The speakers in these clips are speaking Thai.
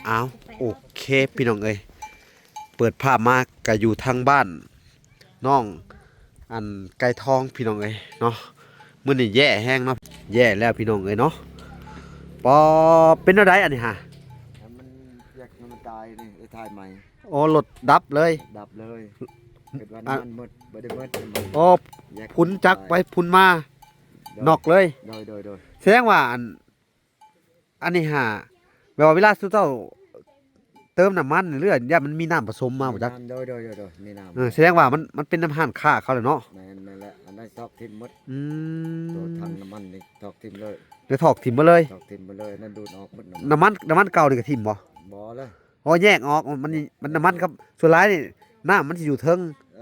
อ้าวโอเคพี่น้องเอ้ยเปิดภาพมากก็อยู่ทางบ้านน้องอันไก่ทองพี่น้องเอ้ยเนาะมื้อนี้แย่แห้งเนาะแย่แล้วพี่น้องเอ้ยเนาะปอเป็นอะไรอันนี้ฮะมันอยากมันตายนี่ได้ถ่ายใหม่โอ้รถดับเลย ดับเลยเกิดวันมันหมดบ่ได้หมดโอ้พุ่นจักไปพุ่นมานอกเลยโดยแสดงว่าอันนี้ฮะแบบว่าเวลาสุเจ้าเติมน้ำมันหรืออย่ามันมีน้ำผสมมาบ่จักโดยมีน้ำแสดงว่ามันเป็นน้ำห้านค่าเขาเลยเนาะแม่นแหละอันนั้นตอกทิ่มหมดอืตัวมถังน้ำมันนี่ตอกทิ่มเลย เดี๋ยวถอกถิ่มมาเลยตอกทิ่มไปเลยนั่นดูดออกหมดน้ำมันเก่านี่ก็ถิ่มบ่บ่เลย อ๋อแยกออกมันน้ำมันครับส่วนร้ายนี่น้ำมันสิอยู่เทิง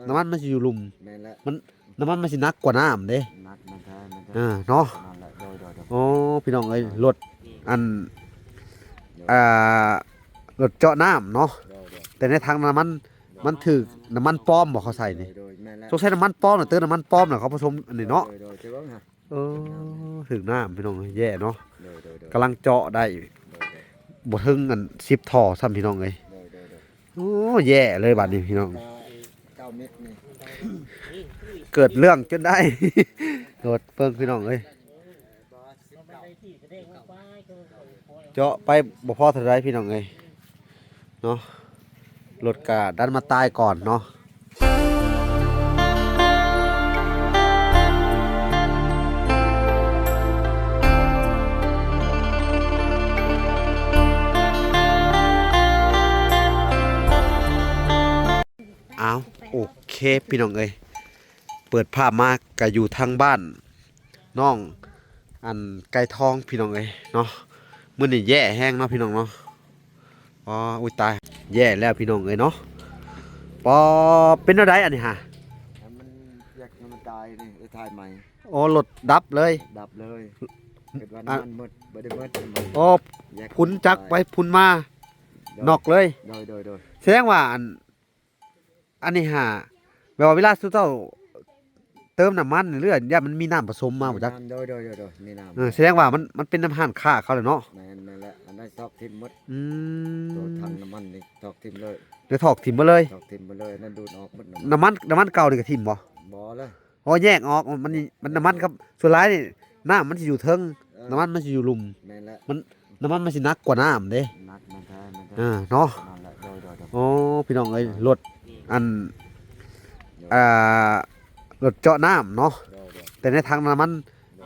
น้ำมันมันสิอยู่ลุ่มแม่นแหละ มันน้ำมันมันสิหนักกว่าน้ำเด้นักมันแท้เนาะนั่นแหละโดยอ๋อพี่น้องเอ้ยรถอันอ่ารถเจาะน้ำเนาะแต่ในทางน้ำมันถือน้ำมันปลอมบ่เขาใส่นี่แม่นแหละต้องใช้น้ำมันปลอมน่ะเติมน้ำมันปลอมน่ะเขาผสมอันนี้เนาะใช่บ่ฮะเออถึงน้ำพี่น้องแย่เนาะโดยกำลังเจาะได้บ่ถึงอัน10ท่อซ้ำพี่น้องเอ้ยโอ้แย่เลยบัดนี้พี่น้อง9 เมตรนี่เกิดเรื่องจนได้ โดดเพิ่งพี่น้องเอ้ยเจาะไปบ่พอเท่าไรพี่น้องเอ้ยเนาะรถกะดันมาตายก่อนเนาะอ้าวโอเคพี่น้องเอ้ยเปิดภาพมากก็อยู่ทางบ้านน้องอันไก่ทองพี่น้องเอ้ยเนาะมื้อนี้แย่แห้งเนาะพี่น้องเนาะอ๋ออุ้ยตายแย่แล้วพี่น้องเอ้ยเนาะปอเป็นอะไรอันนี้ฮะมันอยากมันตายนี่ได้ถ่ายใหม่โอ้รถดับเลยดับเลยเกิดวันมันหมดบ่ได้หมดโอ้พุ่นจักไปพุ่นมานอกเลยโดยแสดงว่าอันนี้ฮะแบบว่าเวลาสุเจ้าเติมน้ำมันหรืออย่ามันมีน้ำผสมมาบ่จักโดยมีน้ำแสดงว่ามันเป็นน้ำห้านค่าเขาเลยเนาะแม่นแหละอันนั้นตอกทิ่มหมดตัวถังน้ำมันนี่ตอกทิ่มเลยเดี๋ยวถอกถิ่มมาเลยตอกทิ่มไปเลยนั่นดูดออกหมดน้ำมันเก่านี่ก็ถิ่มบ่เลยอ๋อแยกออกมันน้ำมันครับส่วนร้ายนี่น้ำมันสิอยู่เทิงน้ำมันมันสิอยู่ลุ่มแม่นแหละมันน้ำมันมันสิหนักกว่าน้ำเด้นักมันแท้เนาะนั่นแหละโดยอ๋อพี่น้องเอ้ยรถอันรถเจาะน้ำเนาะแต่ในทางน้ำ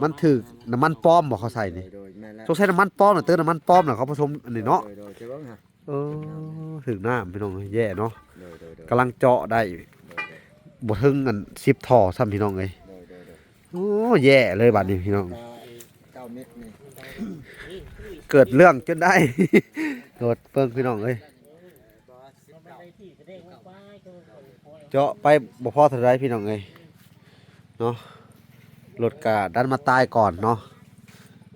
มันถือน้ำมันปลอมบ่เขาใส่นี่ต้องใช้น้ำมันปลอมน่ะเติมน้ำมันปลอมน่ะเขาผสมอันนี้เนาะใช่บ่ฮะถึงน้ำพี่น้องแย่เนาะกำลังเจาะได้บ่ถึงอัน10ท่อซ้ำพี่น้องเอ้ยโอ้แย่เลยบัดนี้พี่น้อง9 เมตรนี่เกิดเรื่องจนได้ โดดเพิ่งพี่น้องเอ้ยเจาะไปบ่พอเท่าไรพี่น้องเอ้ยเนาะรถกะดันมาตายก่อนเนาะ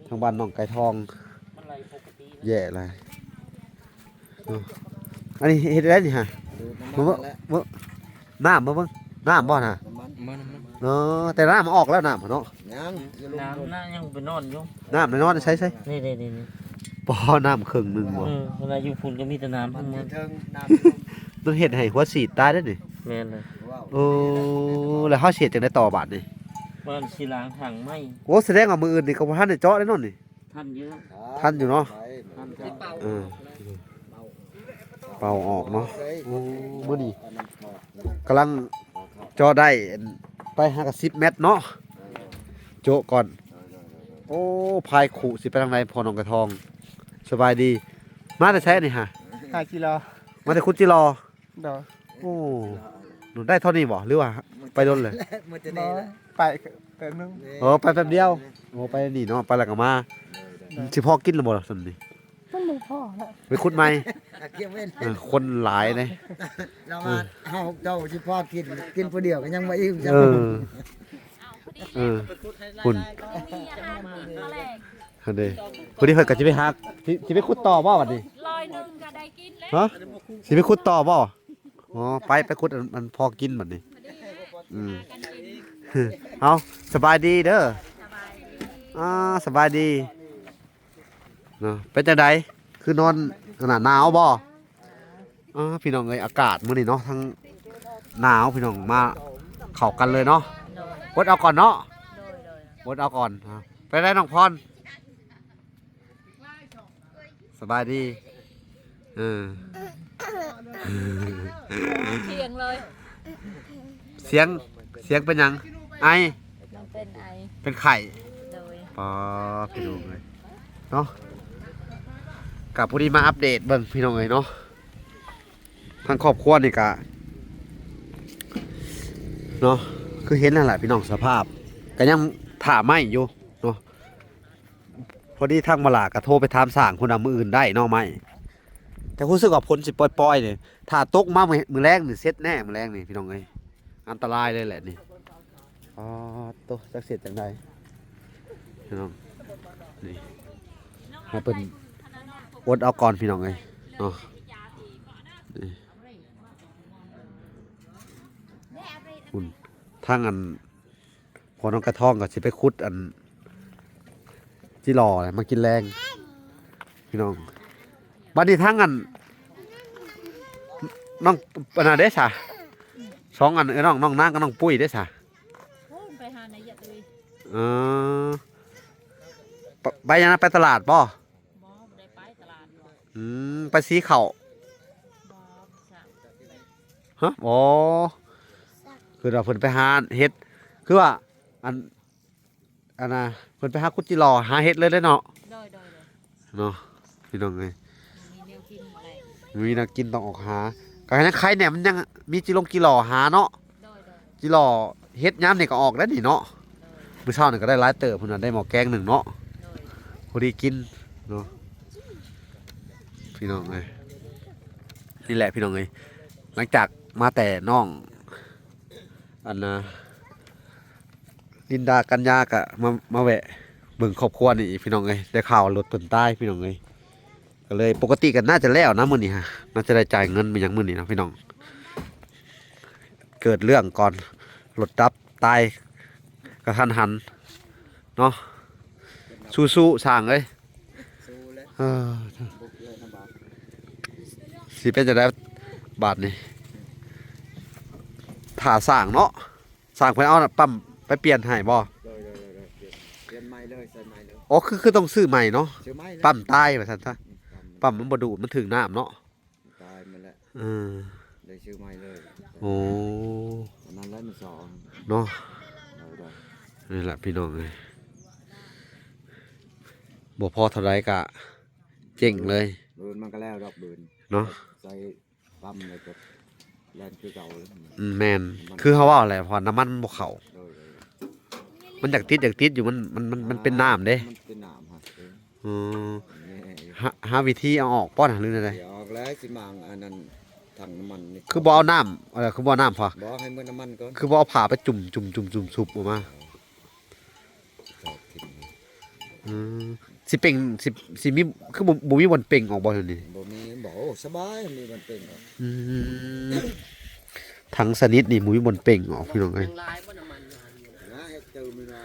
ทางบ้านน้องไก่ทองแย่เลยอันนี้เฮ็ดได้นี่ฮะมื้อน้ำบ่เบิ่งน้ำบ่น่ะเนาะแต่น้ำมันออกแล้วน้ำเนาะยังยังไปนอนอยู่น้ำนอนใช้นี่ปอน้ำครึ่งนึงบ่เวลาอยู่ฝุ่นก็มีแต่น้ำมันเทิงน้ำต้องเฮ็ดให้หัวสีตายได้นี่แม่นเลยโอ้แล้วเฮาเสียจังได๋ต่อบาดนี่บ้านสิล้างถังไหมโอ้แสดงว่ามื้ออื่นนี่ก็บ่ทันได้เจาะได้นอนนี่ท่านเยอะทันอยู่เนาะท่านเป่าออกเนาะโอ้มื้อนี้กำลังเจาะได้ไป50เมตรเนาะโจะก่อนโอ้พายขู่สิไปทางไหนพอน้องกระทองสบายดีมาแต่ใช้นี่ฮะ5 กิโลมาแต่คุดจิรอเด้อโอ้หนูได้เท่านี้บ่หรือว่าไปโดนเลยไปแป๊บนึงไปแป๊บเดียวโอ้ไปนี่เนาะไปแล้วก็มาสิพอกินแล้วบ่ล่ะซั่นนี่มันบ่พอแล้วไปขุดใหม่คนหลายเลยเรามาเฮาเจ้าสิพอกินผู้เดียวก็ยังบ่อิ่มจังคุณเด้พอดีเพิ่นก็สิไปหาสิไปขุดต่อบ่บัดนี้100ก็ได้กินแล้วฮะสิไปขุดต่อบ่อ๋อไปขุดมันพอกินบัดนี้เอาสบายดีเด้อสบายดีเนาะเป็นจังไดคือนอน ขนาดหนาวบ่พี่น้องเอ้ยอากาศมื้อนี้เนาะทั้งหนาวพี่น้องมาเข้ากันเลยเนาะอดเอาก่อนเนาะอดเอาก่อนไปได้น้องพรสบายดีเสียงเลย เสียงเป็นหยังไอ มันเป็นไอ เป็นไข่ โดย ปอพี่น้องเลยเนาะกับพอดีมาอัปเดตเบิ่งพี่น้องเลยเนาะทั้งครอบครัวนี่กะเนาะคือเห็นนั่นแหละพี่น้องสภาพก็ยังถ่าไม่อยู่เนาะพอดีทางมาลากระโทรไปถามสร้างคนเอามืออื่นได้เนาะไม่แต่รู้สึกว่าพ้นสิปล่อยๆเนี่ยถ้าตกมามือแรงนี่เซ็ตแน่มือแรงนี่พี่น้องเลยอันตรายเลยแหละนี่ตัวจักเสร็จจังใดพี่น้องนี่ให้เป็นอดเอาก่อนพี่น้องเลยเนาะนี่คุณทั้งอันพอน้องกระท่องก็สิไปคุดอันจิรอเลยมากินแรงพี่น้องบัดนี้ทั้งอันน้องปนาเด้สะสองอันน้องนางกับน้องปุ้ยเด้สะไปหาในยัดเลย ไปยังไปตลาดป่ะ บ่ได้ไปตลาดบ่ ไปสีเข่า บ่สั่ง ฮะอ๋อคือเราเพิ่นไปหาเฮ็ดคือว่าอันน่ะเพิ่นไปหากุจิรอหาเฮ็ดเลยเนาะ โดยเนาะพี่น้องเอ้ย มีแนวกินอะไร มีนักกินต้องออกหาก็ยังใครเนี่ยมันยังมีจิลงจิรอหาเนาะ โดย จิรอเฮ็ดยามนี่ก็ออกแล้วนี่เนาะมื้อเช้านี่ก็ได้หลายเติบพุ่นน่ะได้หม้อแกงหนึ่งเนาะพอดีกินเนาะพี่น้องเอ้ยนี่แหละพี่น้องเอ้ยหลังจากมาแต่น้องอันนะลินดากัญญากะมาแวะเบิ่งครอบครัวนี่พี่น้องเอ้ยได้ข่าวรถเพิ่นตายพี่น้องเอ้ยก็เลยปกติกันน่าจะแล้วนะมื้อนี้ฮะน่าจะได้จ่ายเงินไปยังมื้อนี้นะพี่น้องเกิดเรื่องก่อนรถดับตายกระทันหันเนาะสู้ๆสร้างเอ้ยสิเป็นจะได้บาทนี่ถ่าสร้างเนาะสร้างเพิ่นเอาปั๊มไปเปลี่ยนให้บ่ เปลี่ยนใหม่เลยใส่ใหม่เลย อ๋อคือต้องซื้อใหม่เนาะ ซื้อใหม่เลย ปั๊มตายว่าซั่นซะปั๊มมันบ่ดูดมันถึงน้ำเนาะ ตายมันแล้ว เลยซื้อใหม่เลย โอ้ อันนั้นแล้วมันสอง เนาะ เอาได้ นี่แหละพี่น้องเอ้ยบ่พอเท่าไรกะเจ๋งเลย เบิร์นมันก็แล้วดอกเบิร์น เนาะ ใส่ปั๊มเลยก็แล่นคือเก่าเลย แม่นคือเขาว่าแหละพอน้ำมันบ่เข้า โดย มันอยากติดอยู่มันเป็นน้ำเด้ มันเป็นน้ำฮะ อือ นี่ หาวิธีเอาออกป้อนหรือได เดี๋ยวออกแล้วสิมังอันนั้นถังน้ำมันนี่ คือบ่เอาน้ำอะไรคือบ่เอาน้ำพอ บอกให้มันน้ำมันก่อน คือบ่เอาผ้าไปจุ่มซุบออกมา จอดทิ้ง สิเป่งสิมีคือบ่มีวันเป่งออกบ่เดี๋ยวนี้ บ่มีบอกโอ้สบายมีมันเป็นเหรอ ทั้งสนิทนี่บ่มีวันเป่งออกพี่น้องเอ้ย นะให้เติมมันละ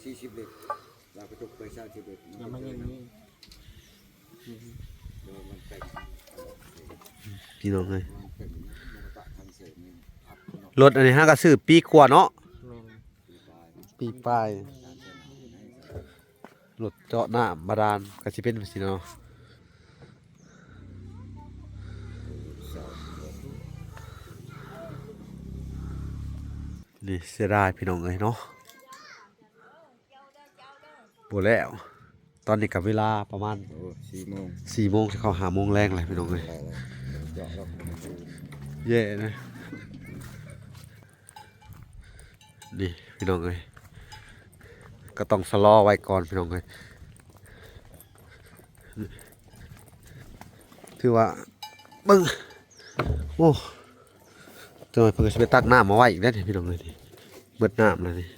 40 ลิตรเราก็จุกไป30 ลิตร ยังไม่ยังนี่ โดยมันเป็น พี่น้องเอ้ย มันเป็นมันปะทางเสริมนี่อัพเนาะ รถอันนี้ฮะก็ซื้อปีกว่าเนาะ แม่น ปีปลายรถเจาะน้ำบาดาลก็สิเป็นสิเนาะนี่เสียดายพี่น้องเอ้ยเนาะบ่แล้ว ตอนนี้กับเวลาประมาณ โอ้4 โมง 4 โมงจะเข้า5 โมงแรงเลยพี่น้องเอ้ย ได้แล้วเจาะแล้วมันดู เย่นะนี่พี่น้องเอ้ยก็ต้องสลอไว้ก่อนพี่น้องเอ้ยถือว่าเบิ่งโอ้จังหวะเพิ่นก็สิไปตักน้ำมาไว้อีกแล้วนี่พี่น้องเอ้ยนี่เบิดน้ำแล้วนี่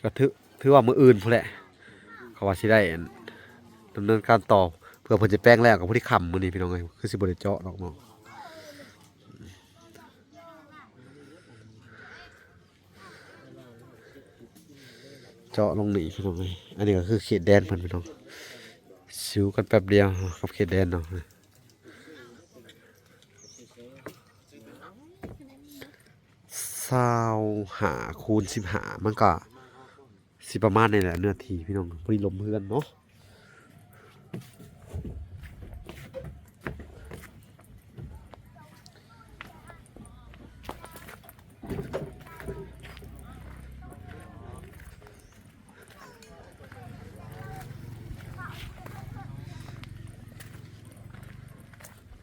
ก็ถือว่ามื้ออื่นพุ่นแหละเขาว่าสิได้อันดำเนินการต่อเพื่อเพิ่นจะแป้งแล้วกับผู้ที่ค้ำมื้อนี้พี่น้องเอ้ยคือสิบ่ได้เจาะดอกเนาะ เจาะลงนี่พี่น้องเอ้ยอันนี้ก็คือเขตแดนเพิ่นพี่น้อง สิวกันแป๊บเดียวกับเขตแดนเนาะ25 คูณ 15มันก็สิประมาณนี่แหละเนื้อที่พี่น้องบ่ได้ลมเฮือนเนาะ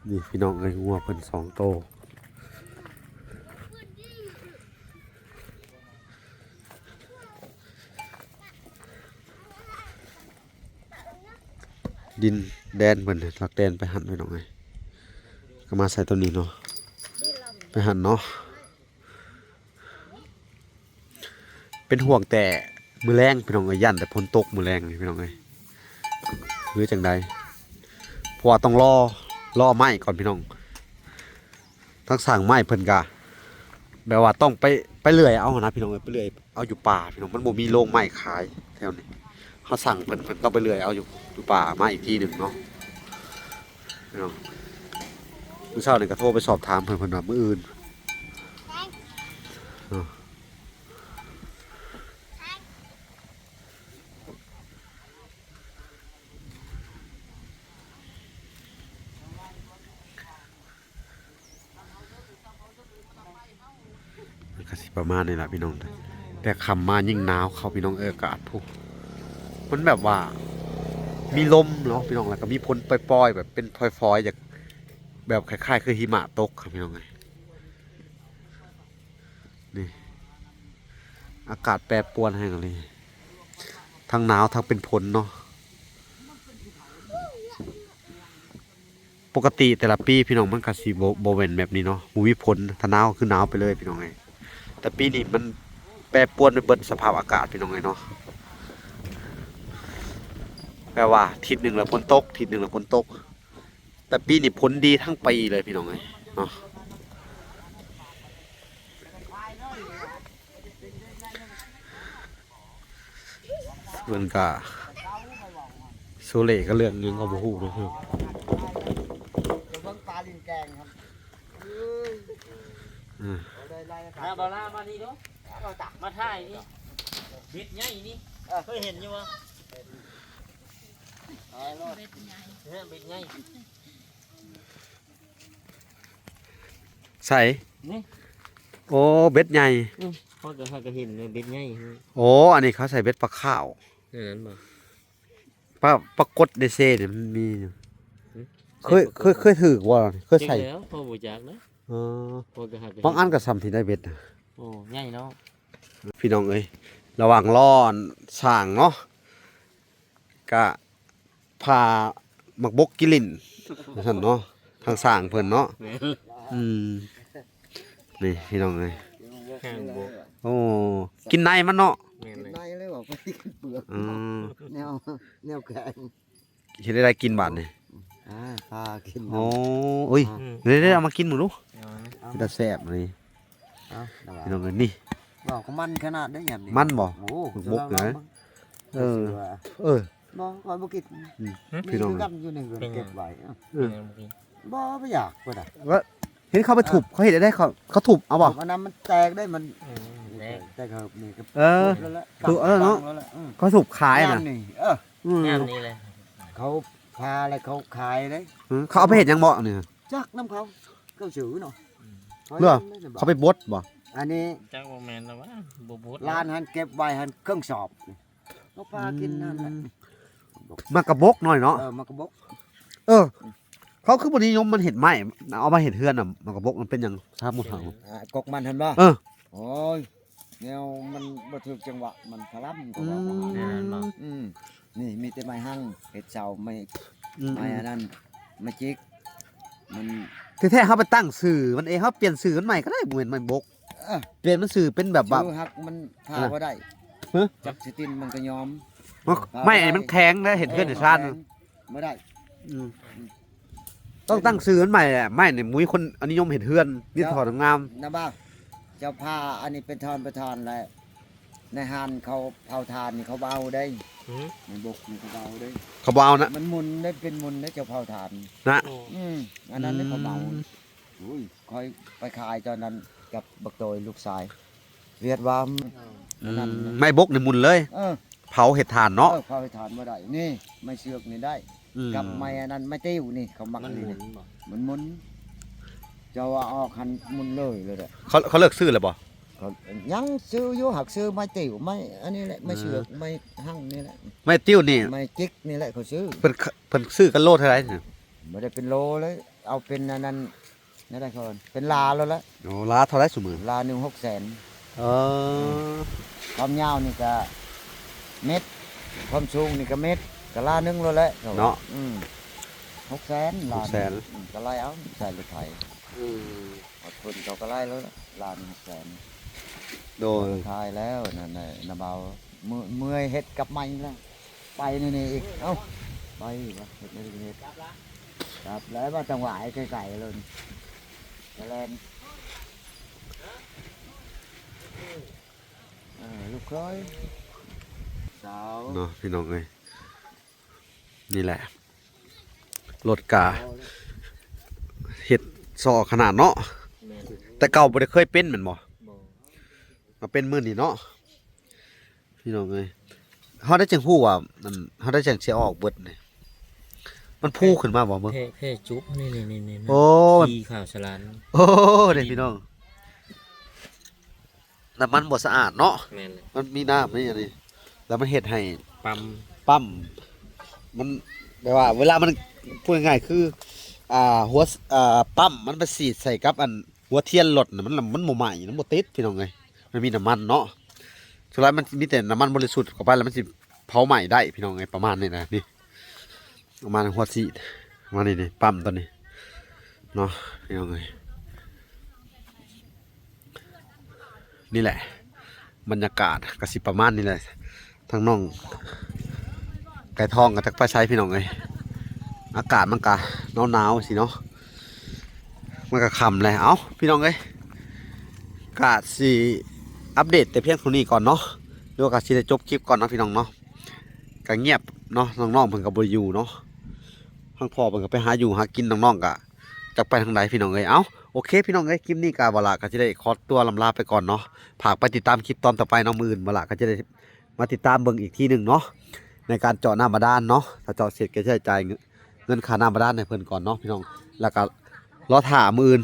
นี่พี่น้องเอ้ยงัวเพิ่น2 โตวดินแดนเพิ่นน่ะลักแดนไปหั่นไว้น้องเอ้ยก็มาใส่ตัวนี้เนาะไปหั่นเนาะเป็นห่วงแต่มื้อแรงพี่น้องเอ้ยยันแต่ฝนตกมื้อแรงนี่พี่น้องเอ้ยหรือจังใดเพราะว่าต้องรอไม้ก่อนพี่น้องทั้งสั่งไม้เพิ่นก็แบบว่าต้องไปเลื่อยเอานะพี่น้องเอ้ยไปเลื่อยเอาอยู่ป่าพี่น้องมันบ่มีโรงไม้ขายแถวนี้เฮาสั่งเพิ่นต้องไปเลื่อยเอาอยู่ป่ามาอีกทีหนึงเนาะพี่น้องมื้อเช้านี่ก็โทรไปสอบถามเพิ่นว่ามื้ออื่นก็สิประมาณนี้ล่ะพี่น้องแต่ค่ำมายิ่งหนาวเข้าพี่น้องอากาศพุมันแบบว่ามีลมเนาะพี่น้องแล้วก็มีฝนปล่อยๆแบบเป็นฟอยๆจากแบบคล้ายๆคือหิมะตกครับพี่น้องนี่อากาศแปรปรวนให้กันเลยทั้งหนาวทั้งเป็นฝนเนาะปกติแต่ละปีพี่น้องมันก็สิบ่แม่นแบบนี้เนาะบ่มีฝนถ้าหนาวก็คือหนาวไปเลยพี่น้องแต่ปีนี้มันแปรปรวนไปเบิดสภาพอากาศพี่น้องเนาะแปลว่าทิศหนึ่งแล้วฝนตกทิศหนึ่งแล้วฝนตกแต่ปีนี้ผลดีทั้งปีเลยพี่น้องเนาะเงินกะโซเล่ก็เรื่องเงินก็บ่ฮู้เนาะครับ เบิ่งปลาลินแกงครับ มาบาลามานี่เนาะมาถ่ายนี่บิดใหญ่นี่เคยเห็นอยู่บ่ เบ็ดใหญ่ เนี่ยบิดใหญ่ ใส่ นี่ โอ้เบ็ดใหญ่ พอก็เห็นเลยบิดใหญ่ โอ้อันนี้เขาใส่เบ็ดปลาข้าว นั่นบ่ ปลากดเดเซ่เนี่ยมันมีอยู่เคยถือว่าเคยใส่ แล้วพอบ่จักนะ เออ พอก็หา บางอันก็ซ้ำที่ได้เบ็ดนะ โอ้ใหญ่เนาะ พี่น้องเอ้ยระหว่างรอสร้างเนาะก็พามักบกกิลินท่านเนาะทางสร้างเพิ่นเนาะอืมนี่พี่น้องเอ้ย ข้างบ่ โอ้กินในมันเนาะ แม่น กิน เลย ในเลยบอกไปกินเปลือก อืม แนวแข็ง เฮ็ดได้กินบาดนี่ พากิน โอ้อุ้ยเดี๋ยวเอามากินหมึงดู เอานะ มันจะแซ่บนี่ เอา พี่น้องเอ้ยนี่ บอกเขามันขนาดได้หยัง มันบ่ โอ้ บกอยู่นะ เออ เออ บ่คอยบ่กิน พี่น้อง มีกันอยู่หนึ่งเก็บไว้ เออ บ่ไม่อยากเพิ่นน่ะ ว่าเห็นเขาไปถูบเขาเห็นได้เขาถูบเอาบ่ มันน้ำมันแตกได้มัน แดง แตกครับนี่ก็ เออ แล้วละ คือเนาะ เขาถูบขายน่ะ นี่อืม งามนี่เลย เขาพาอะไรเขาขายเลย เขาเอาไปเห็นยังบ่เนี่ย จักน้ำเขาชื่อเนาะ เหรอ เขาไปบดบ่ อันนี้ จักบ่แม่นแล้วว่าบ่บด ร้านหันเก็บไว้หันเครื่องสอบเขาพากินนั่นแหละ มากระบกหน่อยเนาะ มากระบอก เออ เขาคือบนิยมมันเห็นไหมเอามาเห็นเฮือนอ่ะมากระบกมันเป็นอย่างชาหมดเหรอก กมันหันบ่ เออ โอ้ยแนวมันบ่ถูกจังหวะมันคลั่มก็ อื ว่า แม่นบ่ มนี่มีแต่ไม้หั่งเห็ดเสาไม้ ม ไม้อันนั้นไม้จิกมัน แท้ๆเขาไปตั้งสื่อมันเองเขาเปลี่ยนสื่อมันใหม่ก็ได้บ่เห็นมันบก เอ้อ เปลี่ยนมันสื่อเป็นแบบว่า ชื่อฮักมันพาบ่ได้ ฮะ จักสิตินมันก็ยอม ไม่อันนี้มันแข็งนะเห็นเพื่อนในชาติ บ่ได้ อืมต้องตั้งสื่อมันใหม่แหละไม่เนี่ยมุ้ยคนอันนิยมเห็นเฮือนนี่ถอดงาม นะบ้าเจ้าพาอันนี้เป็นทอนแล้ว ในหานเขาเผาทานนี่เขาเบาได้ หืม ในบกนี่เขาเบาได้ เขาบ่เอานะ มันมุนได้เป็นมุนได้เจ้าเผาทาน นะ อันนั้นนี่เขาเบาอุ้ยคอยไปขายตอนนั้นกับบักโตยลูกชายเวียดวามอันนั้นนะ ไม่บกในมุนเลย เออ เผาเห็ดถ่านเนาะ เผาทานมาได้นี่ไม่เชือกนี่ได้ อืม กับไม่อันนั้นไม่ติ้วนี่เขามัก มันห นี่ มุน นะ บ่ มันมุนเจะว่าออกหันมุนเลยแหละ เขาเลิกซื้อเลยบ่ เขายังซื้ออยู่หักซื้อไม่ติ้วไม่อันนี้แหละไม่เชือกไม่หั่งนี่แหละ ไม่ติ้วนี่ ไม่จิกนี่แหละเขาซื้อ เพิ่นซื้อกันโลเท่าไหร่เนี่ย ไม่ได้เป็นโลเลยเอาเป็นอันนั้นนี่ได้คนเป็นลาแล้วละ โอ้ล้าเท่าไหร่ซุมื้อ ลาหนึ่ง600,000 เออ ความยาวนี่ก็เม็ดความสูงนี่ก็เม็ดก็ลาหนึงแล้วแหละ เนาะ 600,000ลา 600,000 ก็ไล่เอาใส่รถไถ อืม เอาคนเขาก็ไล่แล้วล่ะลา100,000 โดย ทายแล้วนั่นน่ะนาเบาเมื่อยเฮ็ดกับมันแล้วไปนี่อีกเอ้าไปวะเฮ็ดไม่ได้เฮ็ดครับแล้วมาจังหวะไอ้ไก่ๆเลยกระแลนลูกเคยสาว เนาะพี่น้องเอ้ยนี่แหละรถกาเฮ็ดซอขนาดเนาะ แม่น แต่เก่าบ่ได้เคยเป็นแม่นบ่ บ่ มาเป็นมื้อนี้เนาะพี่น้องเอ้ยเฮาได้จังฮู้ว่ามันเฮาได้จังสิออกเบิดนี่มันพูขึ้นมาบ่เบิ่ง แพ่จุ๊บนี่ๆๆ โอ้มัน ขี้ข่าวสลาน โอ้เด้พี่น้องน้ำมันบ่สะอาดเนาะ แม่นเลย มันมีน้ำนี่อันนี้แล้วมันเฮ็ดให้ ปั๊ม ปั๊มมันแปลว่าเวลามันพูดง่ายๆคือหัวปั๊มมันไปสีดใส่กับอันหัวเทียนรถน่ะมันบ่ไหม้มันบ่ติดพี่น้องเอ้ยมันมีน้ำมันเนาะสุดท้ายมันมีแต่น้ำมันบริสุทธิ์เข้าไปแล้วมันสิเผาไหม้ได้พี่น้องเอ้ยประมาณนี้นะนี่ประมาณหัวสีดประมาณนี้ปั๊มตัวนี้เนาะพี่น้องเอ้ยนี่แหละบรรยากาศก็สิประมาณนี้แหละทางน้องไก่ทองกับทักป้าใช้พี่น้องเอ้ยอากาศมันก็หนาวๆสิเนาะมันก็ค่ำเลยเอ้าพี่น้องเอ้ยกาสิอัปเดตแต่เพียงเท่านี้ก่อนเนาะเดี๋ยวก็สิได้จบคลิปก่อนเนาะพี่น้องเนาะก็เงียบเนาะน้องๆเพิ่นก็บ่ได้อยู่เนาะทางพ่อเพิ่นก็ไปหาอยู่หากินน้องๆก็จักไปทางใดพี่น้องเอ้ยเอ้าโอเคพี่น้องเอ้ยคลิปนี้ก็บ่ล่ะก็สิได้ขอตัวลำลาไปก่อนเนาะฝากไปติดตามคลิปตอนต่อไปเนาะมื้ออื่นบ่ล่ะก็จะได้มาติดตามเบิ่งอีกทีหนึงเนาะในการเจาะน้ำบาดาลเนาะถ้าเจาะเสร็จก็จะจ่ายเงินค่าน้ำบาดาลให้เพิ่นก่อนเนาะพี่น้องแล้วก็รอท่ามื้ออื่น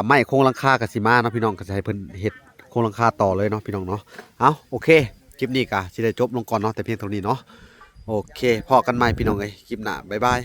ไม้โครงหลังคาก็สิมาเนาะพี่น้องก็จะให้เพิ่นเฮ็ดโครงหลังคาต่อเลยเนาะพี่น้องเนาะเอ้าโอเคคลิปนี้ก็สิได้จบลงก่อนเนาะแต่เพียงเท่านี้เนาะโอเคพอกันใหม่พี่น้องเอ้ยคลิปหน้าบ๊ายบาย